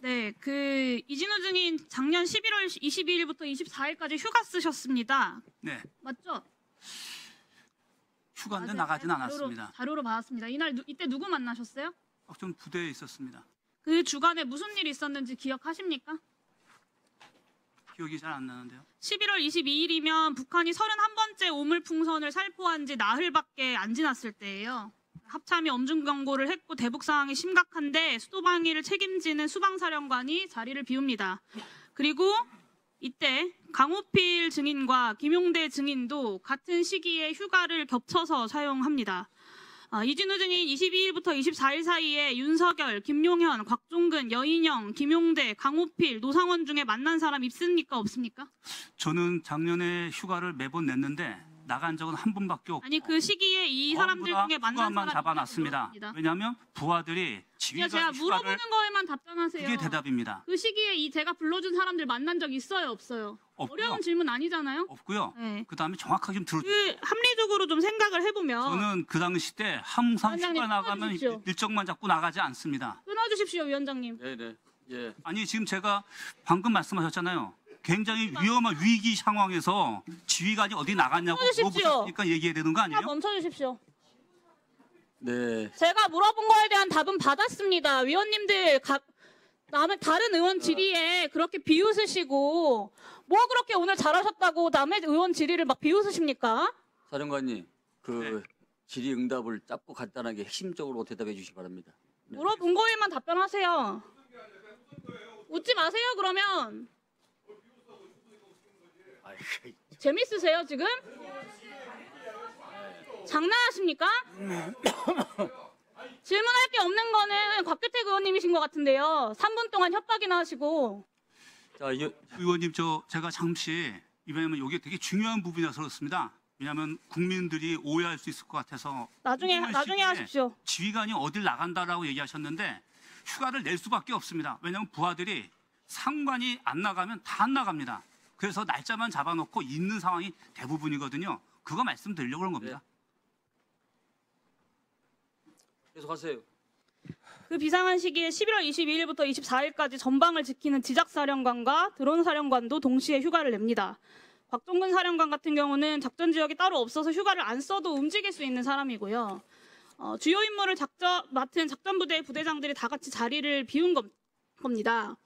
네, 이진우 증인 작년 11월 22일부터 24일까지 휴가 쓰셨습니다. 네. 맞죠? 휴가인데 맞아요. 나가진 않았습니다. 자료로 받았습니다. 이때 누구 만나셨어요? 좀 부대에 있었습니다. 그 주간에 무슨 일이 있었는지 기억하십니까? 기억이 잘 안 나는데요. 11월 22일이면 북한이 31번째 오물풍선을 살포한 지 나흘밖에 안 지났을 때예요. 합참이 엄중 경고를 했고 대북 상황이 심각한데 수도방위를 책임지는 수방사령관이 자리를 비웁니다. 그리고 이때 강호필 증인과 김용대 증인도 같은 시기에 휴가를 겹쳐서 사용합니다. 이진우 증인 22일부터 24일 사이에 윤석열, 김용현, 곽종근, 여인영, 김용대, 강호필, 노상원 중에 만난 사람 있습니까? 없습니까? 저는 작년에 휴가를 매번 냈는데 나간 적은 한 번밖에 없고 아니 그 시기에 이 사람들 중에 만난 휴가만 사람이 잡아놨습니다. 왜냐하면 부하들이 지휘관 제가 휴가를 물어보는 거에만 답변하세요. 그게 대답입니다. 그 시기에 제가 불러준 사람들 만난 적 있어요? 없어요? 없고요. 어려운 질문 아니잖아요? 없고요. 네. 그다음에 정확하게 좀 들어주세요. 합리적으로 좀 생각을 해보면 저는 그 당시 때 항상 위원장님, 휴가 나가면 끊어주십시오. 일정만 잡고 나가지 않습니다. 끊어주십시오, 위원장님. 네네. 예. 아니 지금 제가 방금 말씀하셨잖아요. 굉장히 위험한 위기 상황에서 지휘관이 어디 나갔냐고 끊어주십시오. 물어보셨으니까 얘기해야 되는 거 아니에요? 멈춰주십시오. 네. 제가 물어본 거에 대한 답은 받았습니다. 위원님들 다른 의원 질의에 그렇게 비웃으시고 뭐 그렇게 오늘 잘하셨다고 남의 의원 질의를 막 비웃으십니까? 사령관님, 네. 질의응답을 짧고 간단하게 핵심적으로 대답해 주시기 바랍니다. 네. 물어본 거에만 답변하세요. 웃지 마세요, 그러면. 재밌으세요, 지금? 장난하십니까? 질문할 게 없는 거는 곽규택 의원님이신 것 같은데요. 3분 동안 협박이나 하시고. 자, 의원님 제가 잠시 왜냐면 이게 되게 중요한 부분이라서 그렇습니다. 왜냐하면 국민들이 오해할 수 있을 것 같아서 나중에 하십시오. 지휘관이 어딜 나간다라고 얘기하셨는데 휴가를 낼 수밖에 없습니다. 왜냐하면 부하들이 상관이 안 나가면 다 안 나갑니다. 그래서 날짜만 잡아놓고 있는 상황이 대부분이거든요. 그거 말씀드리려고 그런 겁니다. 네. 계속하세요. 그 비상한 시기에 11월 22일부터 24일까지 전방을 지키는 지작사령관과 드론사령관도 동시에 휴가를 냅니다. 곽종근 사령관 같은 경우는 작전 지역이 따로 없어서 휴가를 안 써도 움직일 수 있는 사람이고요. 주요 임무를 맡은 작전부대의 부대장들이 다 같이 자리를 비운 겁니다.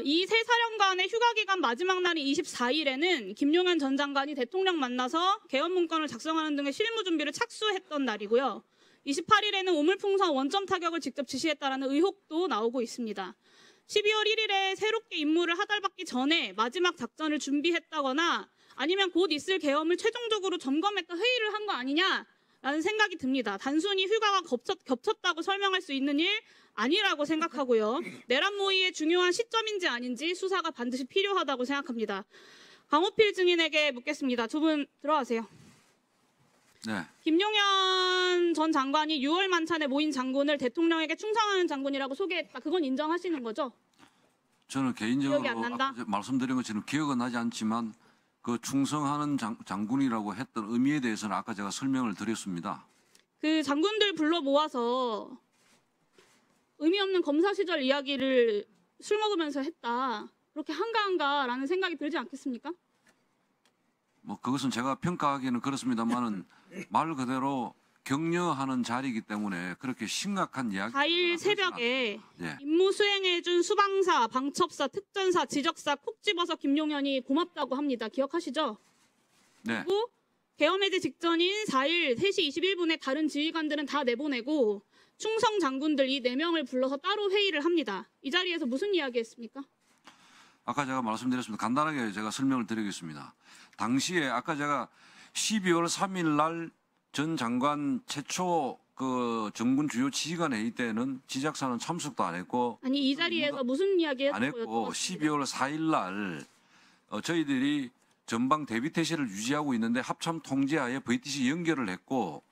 이 세 사령관의 휴가 기간 마지막 날인 24일에는 김용현 전 장관이 대통령 만나서 개헌 문건을 작성하는 등의 실무 준비를 착수했던 날이고요. 28일에는 오물풍선 원점 타격을 직접 지시했다라는 의혹도 나오고 있습니다. 12월 1일에 새롭게 임무를 하달받기 전에 마지막 작전을 준비했다거나 아니면 곧 있을 계엄을 최종적으로 점검했던 회의를 한 거 아니냐라는 생각이 듭니다. 단순히 휴가가 겹쳤다고 설명할 수 있는 일 아니라고 생각하고요. 내란 모의의 중요한 시점인지 아닌지 수사가 반드시 필요하다고 생각합니다. 강호필 증인에게 묻겠습니다. 두 분 들어가세요. 네. 김용현 전 장관이 6월 만찬에 모인 장군을 대통령에게 충성하는 장군이라고 소개했다. 그건 인정하시는 거죠? 저는 개인적으로 기억이 안 난다? 아까 말씀드린 것처럼 기억은 나지 않지만 그 충성하는 장군이라고 했던 의미에 대해서는 아까 제가 설명을 드렸습니다. 그 장군들 불러 모아서 의미 없는 검사 시절 이야기를 술 먹으면서 했다. 그렇게 한가한가라는 생각이 들지 않겠습니까? 뭐 그것은 제가 평가하기에는 그렇습니다만은 말 그대로 격려하는 자리이기 때문에 그렇게 심각한 이야기. 4일 새벽에 예. 임무 수행해준 수방사, 방첩사, 특전사, 지적사 콕 집어서 김용현이 고맙다고 합니다. 기억하시죠? 네. 그리고 계엄 해제 직전인 4일 3시 21분에 다른 지휘관들은 다 내보내고 충성 장군들 이 4명을 불러서 따로 회의를 합니다. 이 자리에서 무슨 이야기 했습니까? 아까 제가 말씀드렸습니다. 간단하게 제가 설명을 드리겠습니다. 당시에 아까 제가 12월 3일 날 전 장관 최초 그 정군 주요 지휘관 회의 때는 지작사는 참석도 안 했고 아니 이 자리에서 무슨 이야기 안 했고 12월 4일 날 저희들이 전방 대비 태세를 유지하고 있는데 합참 통제하에 VTC 연결을 했고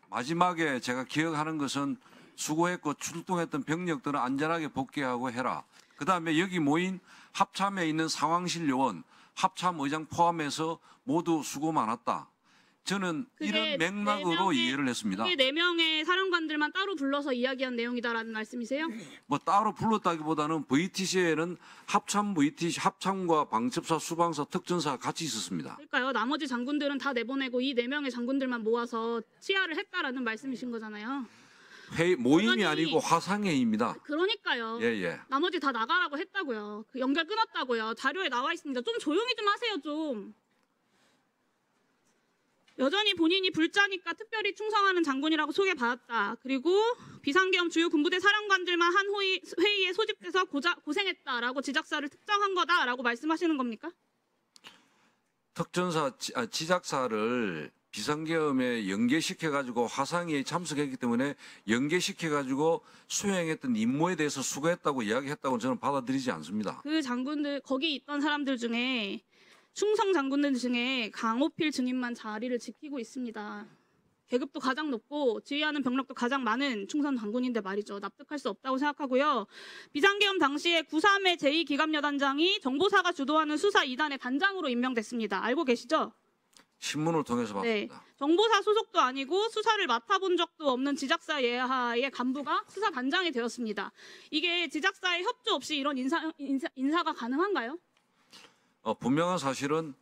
마지막에 제가 기억하는 것은 수고했고 출동했던 병력들은 안전하게 복귀하고 해라. 그다음에 여기 모인 합참에 있는 상황실 요원, 합참 의장 포함해서 모두 수고 많았다. 저는 그게 이런 맥락으로 이해를 했습니다. 그게 4명의 사령관들만 따로 불러서 이야기한 내용이다라는 말씀이세요? 뭐 따로 불렀다기보다는 VTC에는 합참 VTC, 합참과 방첩사, 수방사, 특전사가 같이 있었습니다. 그러니까요. 나머지 장군들은 다 내보내고 이 4명의 장군들만 모아서 치하를 했다라는 말씀이신 거잖아요. 모임이 그러니- 아니고 화상회의입니다. 그러니까요. 예. 나머지 다 나가라고 했다고요. 그 연결 끊었다고요. 자료에 나와 있습니다. 좀 조용히 좀 하세요, 좀. 여전히 본인이 불자니까 특별히 충성하는 장군이라고 소개받았다. 그리고 비상계엄 주요 군부대 사령관들만 한 회의에 소집돼서 고생했다라고 지작사를 특정한 거다라고 말씀하시는 겁니까? 특전사 지작사를 비상계엄에 연계시켜가지고 화상회의에 참석했기 때문에 연계시켜가지고 수행했던 임무에 대해서 수고했다고 이야기했다고 저는 받아들이지 않습니다. 그 장군들, 거기 있던 사람들 중에 충성 장군들 중에 강호필 중임만 자리를 지키고 있습니다. 계급도 가장 높고 지휘하는 병력도 가장 많은 충성 장군인데 말이죠. 납득할 수 없다고 생각하고요. 비상계엄 당시에 93의 제2기갑여단장이 정보사가 주도하는 수사 2단의 단장으로 임명됐습니다. 알고 계시죠? 신문을 통해서 네. 봤습니다. 정보사 소속도 아니고 수사를 맡아본 적도 없는 지작사 예하의 간부가 수사 단장이 되었습니다. 이게 지작사의 협조 없이 이런 인사가 가능한가요? 분명한 사실은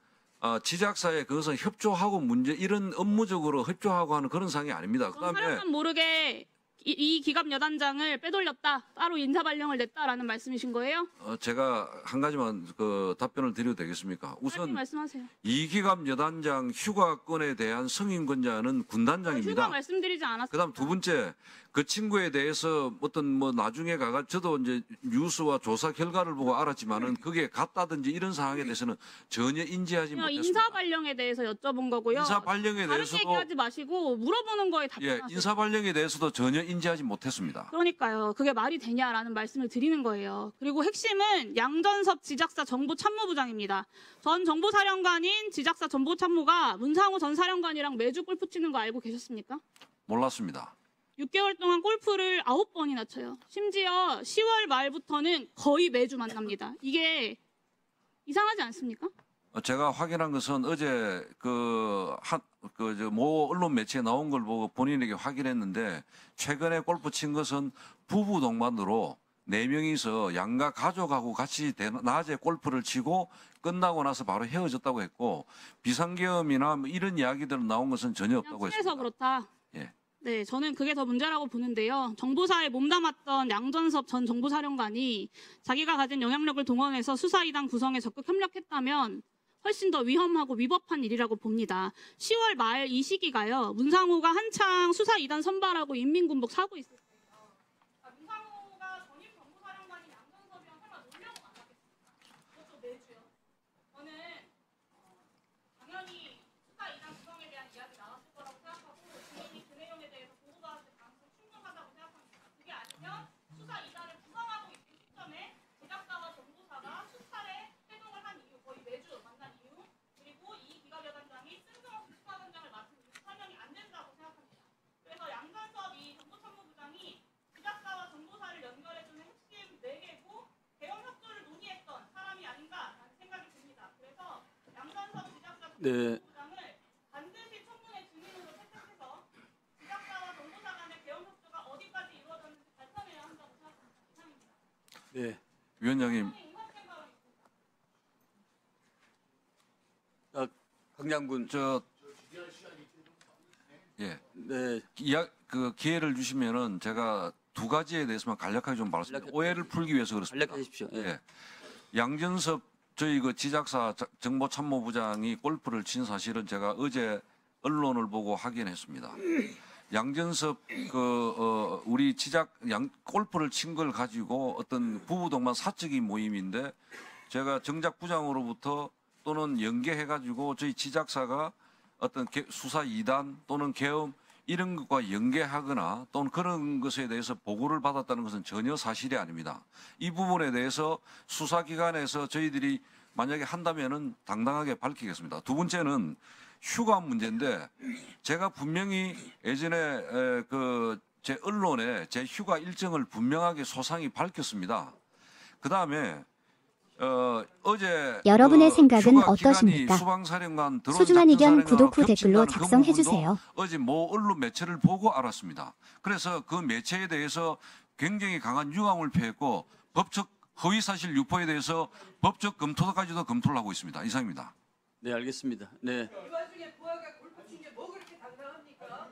지작사에 그것은 협조하고 이런 업무적으로 협조하고 하는 그런 상황이 아닙니다. 그럼 그다음에 사령관 모르게 이 기갑 여단장을 빼돌렸다, 따로 인사 발령을 냈다라는 말씀이신 거예요? 제가 한 가지만 답변을 드려도 되겠습니까? 짧게 우선 말씀하세요. 이기갑 여단장 휴가권에 대한 승인권자는 휴가 군단장입니다. 말씀드리지 않았습니다. 그다음 두 번째, 그 친구에 대해서 어떤 나중에 저도 이제 뉴스와 조사 결과를 보고 알았지만은 그게 같다든지 이런 상황에 대해서는 전혀 인지하지 못했습니다. 인사 발령에 대해서 여쭤본 거고요. 인사 발령에 다른 대해서도 얘기하지 마시고 물어보는 거에 예, 답변하세요. 인사 발령에 대해서도 전혀 인지하지 못했습니다. 그러니까요. 그게 말이 되냐라는 말씀을 드리는 거예요. 그리고 핵심은 양전섭 지작사 정보참모부장입니다. 전 정보사령관인 지작사 정보참모가 문상호 전 사령관이랑 매주 골프 치는 거 알고 계셨습니까? 몰랐습니다. 6개월 동안 골프를 9번이나 쳐요. 심지어 10월 말부터는 거의 매주 만납니다. 이게 이상하지 않습니까? 제가 확인한 것은 어제 모 언론 매체에 나온 걸 보고 본인에게 확인했는데 최근에 골프 친 것은 부부 동반으로 4명이서 양가 가족하고 같이 낮에 골프를 치고 끝나고 나서 바로 헤어졌다고 했고 비상계엄이나 뭐 이런 이야기들은 나온 것은 전혀 그냥 없다고 친해서 했습니다. 그렇다. 예. 네, 저는 그게 더 문제라고 보는데요. 정보사에 몸담았던 양전섭 전 정보사령관이 자기가 가진 영향력을 동원해서 수사 2단 구성에 적극 협력했다면 훨씬 더 위험하고 위법한 일이라고 봅니다. 10월 말 이 시기가요. 문상호가 한창 수사 2단 선발하고 인민군복 사고 있을 때예요. 문상호가 전임 정보사령관인 양전섭이랑 설마 놀려고 만났겠습니까? 그것도 매주요. 저는 당연히 수사 2단 구성에 대한 이야기 나왔을 거라고 생각하고 본인이 그 내용에 대해서 보고받을 가능성이 충분하다고 생각합니다. 그게 아니면 수사 2단을 구성하고 있는 시점에 제작사와 정보사가 수차례 회동을 한 이후 거의 매주 만난 이후 그리고 이 기갑여단장이 쓴금없이 수사단장을 맡은 이유 설명이 안 된다고 생각합니다. 그래서 양전섭 이 정보참모부장이 제작사와 정보사를 연결해주는 핵심 4개고 대형 협조를 논의했던 사람이 아닌가라는 생각이 듭니다. 그래서 양전섭 제작사 네. 부장을 반드시 청문회 증인으로 채택해서 지작사와 정보사 간의 계엄 협조가 어디까지 이루어졌는지 밝혀내야 한다고 생각합니다. 이상입니다. 네. 위원장님, 강 장군. 예, 네. 기회를 주시면은 제가 두 가지에 대해서만 간략하게 좀 말씀드립니다. 오해를 풀기 위해서 그렇습니다. 간략하십시오. 예. 예. 양전섭 저희 지작사 정보참모부장이 골프를 친 사실은 제가 어제 언론을 보고 확인했습니다. 양전섭 우리 골프를 친 걸 가지고 어떤 부부 동반 사적인 모임인데 제가 정작 부장으로부터 또는 연계해가지고 저희 지작사가 어떤 수사 2단 또는 계엄 이런 것과 연계하거나 또는 그런 것에 대해서 보고를 받았다는 것은 전혀 사실이 아닙니다. 이 부분에 대해서 수사기관에서 저희들이 만약에 한다면은 당당하게 밝히겠습니다. 두 번째는 휴가 문제인데 제가 분명히 예전에 제 언론에 제 휴가 일정을 분명하게 소상히 밝혔습니다. 그 다음에 어제 여러분의 생각은 휴가 어떠십니까? 기간이 수방사령관, 드론 소중한 의견 작전사령관하고 구독 후 댓글로 겹친다는 그 작성해 부분도 주세요. 어제 모 언론 매체를 보고 알았습니다. 그래서 그 매체에 대해서 굉장히 강한 유감을 표했고 법적 허위사실 유포에 대해서 법적 검토까지도 검토를 하고 있습니다. 이상입니다. 네, 알겠습니다. 네. 이 와중에 부하가 골프 친 게 뭐 그렇게 당당합니까?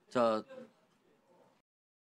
자,